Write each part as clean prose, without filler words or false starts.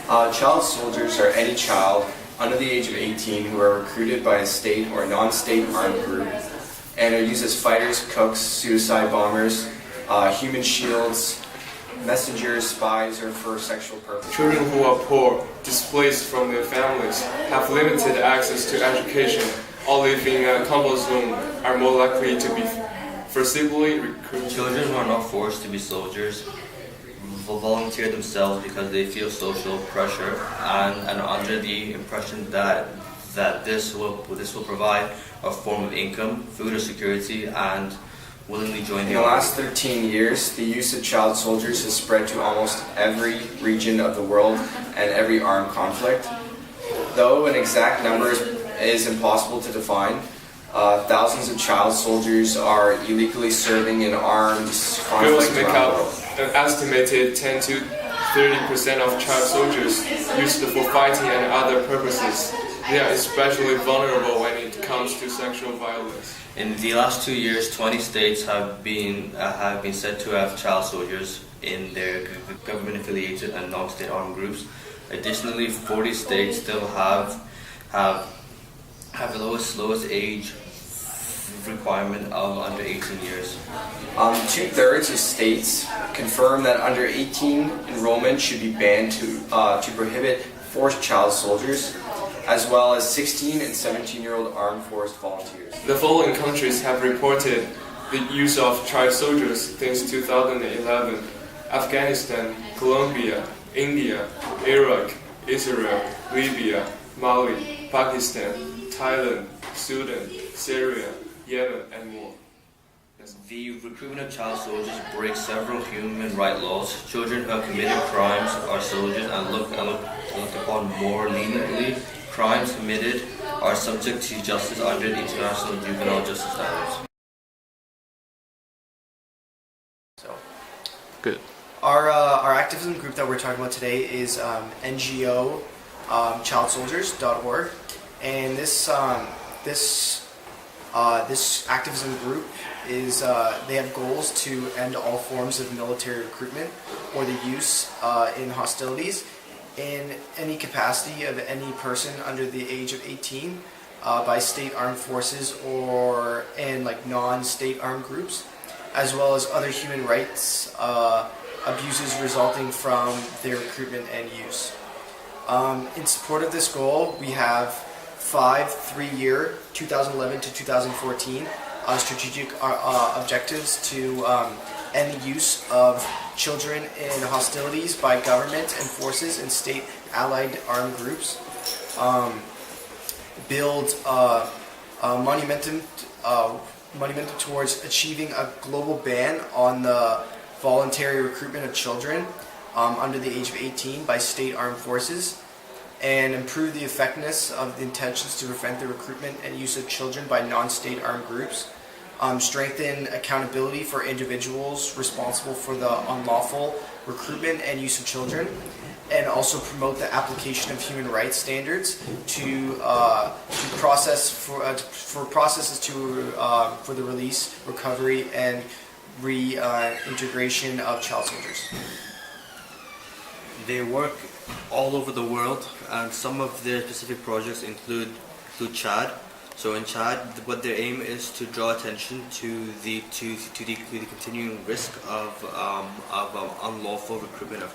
Child soldiers are any child under the age of 18 who are recruited by a state or non-state armed group and are used as fighters, cooks, suicide bombers, human shields, messengers, spies, or for sexual purposes. Children who are poor, displaced from their families, have limited access to education, or live in a comfort zone are more likely to be forcibly recruited. Children who are not forced to be soldiers will volunteer themselves because they feel social pressure and are under the impression that this will provide a form of income, food or security, and willingly join the army. In the last 13 years, the use of child soldiers has spread to almost every region of the world and every armed conflict. Though an exact number is impossible to define, thousands of child soldiers are illegally serving in armed conflicts Girls make around the up world. an estimated 10 to 30% of child soldiers used for fighting and other purposes. They are especially vulnerable when it comes to sexual violence. In the last 2 years, 20 states have been said to have child soldiers in their government-affiliated and non-state armed groups. Additionally, 40 states still have the lowest age requirement of under 18 years. 2/3 of states confirm that under 18 enrollment should be banned to prohibit forced child soldiers, as well as 16 and 17-year-old armed forced volunteers. The following countries have reported the use of child soldiers since 2011: Afghanistan, Colombia, India, Iraq, Israel, Libya, Mali, Pakistan, Thailand, Sudan, Syria, Yemen, and more. The recruitment of child soldiers breaks several human rights laws. Children who have committed crimes are soldiers and looked upon more leniently. Crimes committed are subject to justice under the International Juvenile Justice Standards. Good. Our activism group that we're talking about today is NGO childsoldiers.org, and this activism group is they have goals to end all forms of military recruitment or the use in hostilities in any capacity of any person under the age of 18 by state armed forces or non-state armed groups, as well as other human rights abuses resulting from their recruitment and use. In support of this goal, we have 5 3-year 2011 to 2014 strategic objectives to end the use of children in hostilities by government and forces and state allied armed groups, build monumentum towards achieving a global ban on the voluntary recruitment of children under the age of 18 by state armed forces, and improve the effectiveness of the intentions to prevent the recruitment and use of children by non-state armed groups, strengthen accountability for individuals responsible for the unlawful recruitment and use of children, and also promote the application of human rights standards to processes for the release, recovery, and reintegration of child soldiers. They work all over the world, and some of their specific projects include Chad. So in Chad, what their aim is to draw attention to the continuing risk of unlawful recruitment of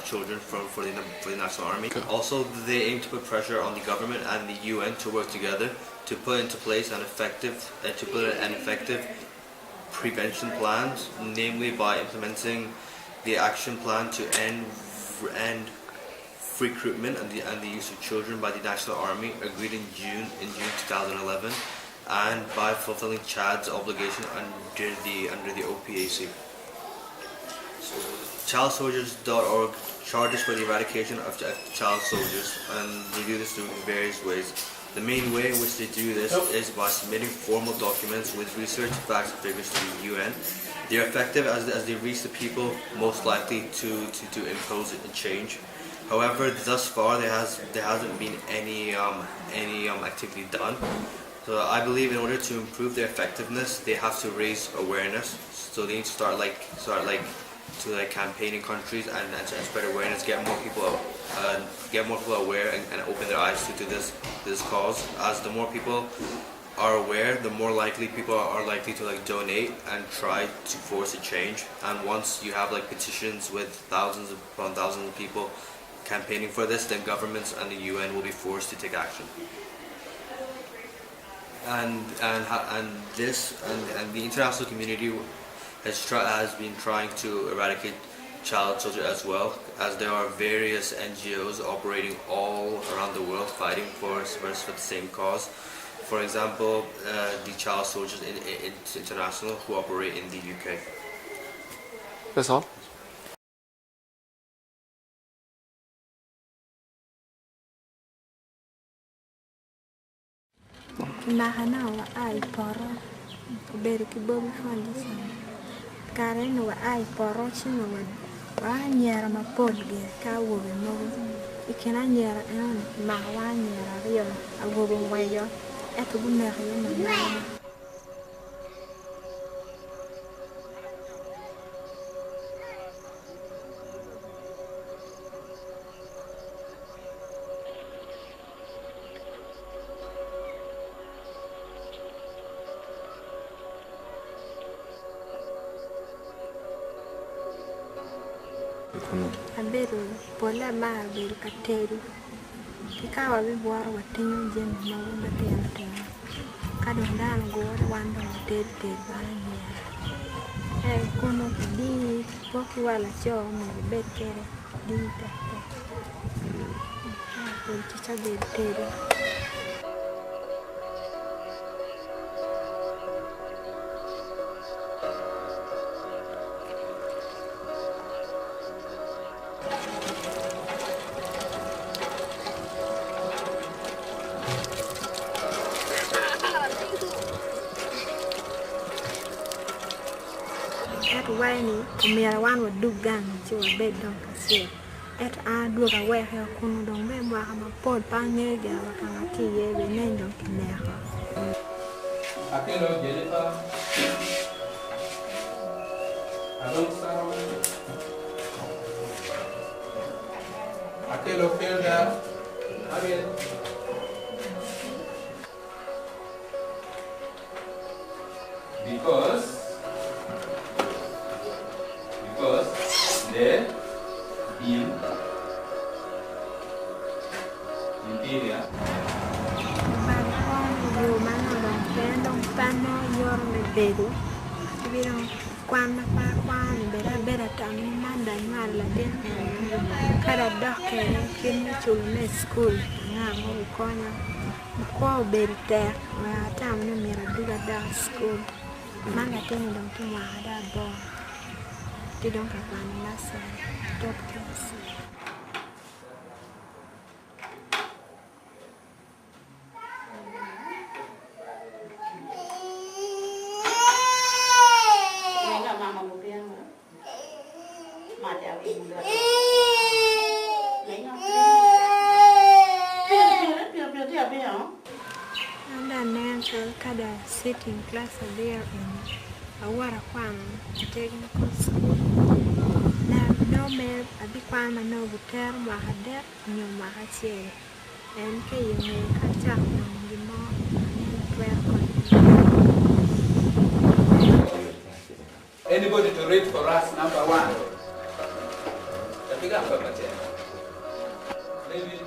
children for the National Army. Okay. Also, they aim to put pressure on the government and the UN to work together to put into place an effective prevention plan, namely by implementing the action plan to end recruitment and the use of children by the National Army, agreed in June 2011, and by fulfilling Chad's obligation under the OPAC. Childsoldiers.org charges for the eradication of child soldiers, and they do this through various ways. The main way in which they do this is by submitting formal documents with research, facts, and figures to the UN. They are effective as they reach the people most likely to impose a change. However, thus far there hasn't been any activity done. So I believe in order to improve their effectiveness, they have to raise awareness. So they need to start like campaign in countries and spread awareness, get more people aware and open their eyes to this cause. As the more people are aware, the more likely people are likely to like donate and try to force a change. And once you have like petitions with thousands upon thousands of people campaigning for this, then governments and the UN will be forced to take action. And the international community has been trying to eradicate child soldier as well, as there are various NGOs operating all around the world fighting for the same cause. For example, the child soldiers international who operate in the UK. That's all. Mahana wa ai poro beri kibobi fondi sana karen wa ai poro chino wa nyera mapol ge ka wobe mo ikena nyera en ma wa nyera yo awobe wayo eto bunna yo na Aberu pola ma aberu kateru kikawa bibuara watinyo jemi mawumba tena kado ndano gore wando tete bani kuno kidi poki wala cho mo bekere dita chicha beru Wani kumira wan wa dugan ci wa bedon kasi et a duga we he kunu don be ma ma pod pa ngege wa kan ti ye be nen don kineha Akelo Jennifer Adon Saro Akelo Felda Abel because there in interior yo mano don kendo pano yor me bedu biro kwan pa kwan bera tan manda nyar la den kada doke kin chul me school na mo konya ko belte wa tam no mira duga da school manga tin don tuma da bo ti don ka pan nasa doctors and then natural kada sitting class there in awara kwan technical school na no me abi kwan no buter ma hade nyo ma hache en ke yeme ka cha no gimo anybody to read for us number 1 tapiga hapa tena ladies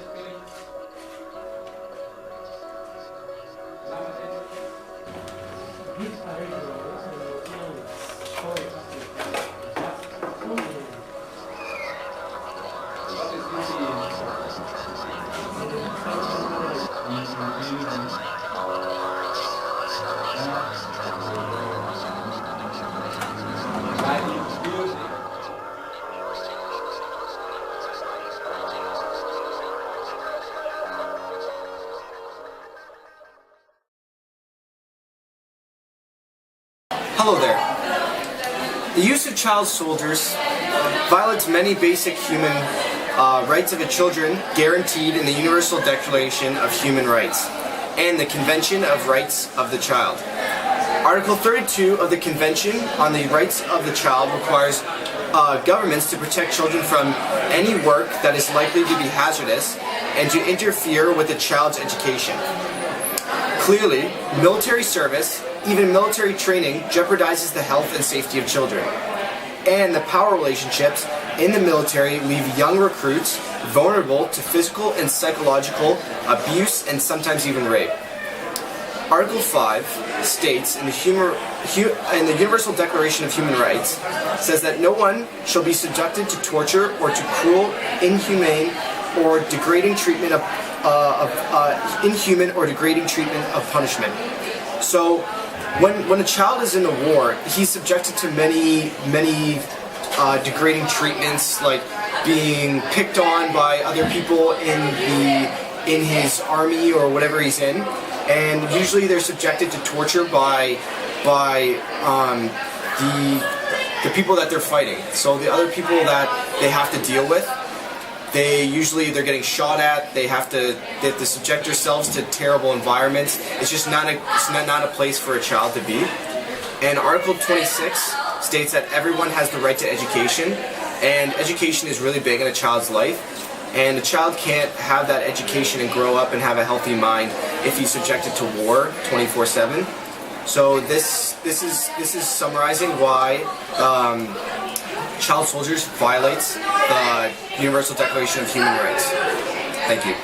Hello there. The use of child soldiers violates many basic human rights of the children guaranteed in the Universal Declaration of Human Rights and the Convention of Rights of the Child. Article 32 of the Convention on the Rights of the Child requires governments to protect children from any work that is likely to be hazardous and to interfere with a child's education. Clearly, military service, even military training, jeopardizes the health and safety of children. And the power relationships in the military leave young recruits vulnerable to physical and psychological abuse and sometimes even rape. Article 5 states in the Universal Declaration of Human Rights says that no one shall be subjected to torture or to cruel, inhumane, or degrading treatment of punishment. So, when a child is in a war, he's subjected to many degrading treatments, like being picked on by other people in his army or whatever he's in, and usually they're subjected to torture by the people that they're fighting. So the other people that they have to deal with, they're getting shot at. They have to subject themselves to terrible environments. It's just not a place for a child to be. And Article 26 states that everyone has the right to education, and education is really big in a child's life. And a child can't have that education and grow up and have a healthy mind if he's subjected to war 24/7. So this is summarizing why child soldiers violates the Universal Declaration of Human Rights. Thank you.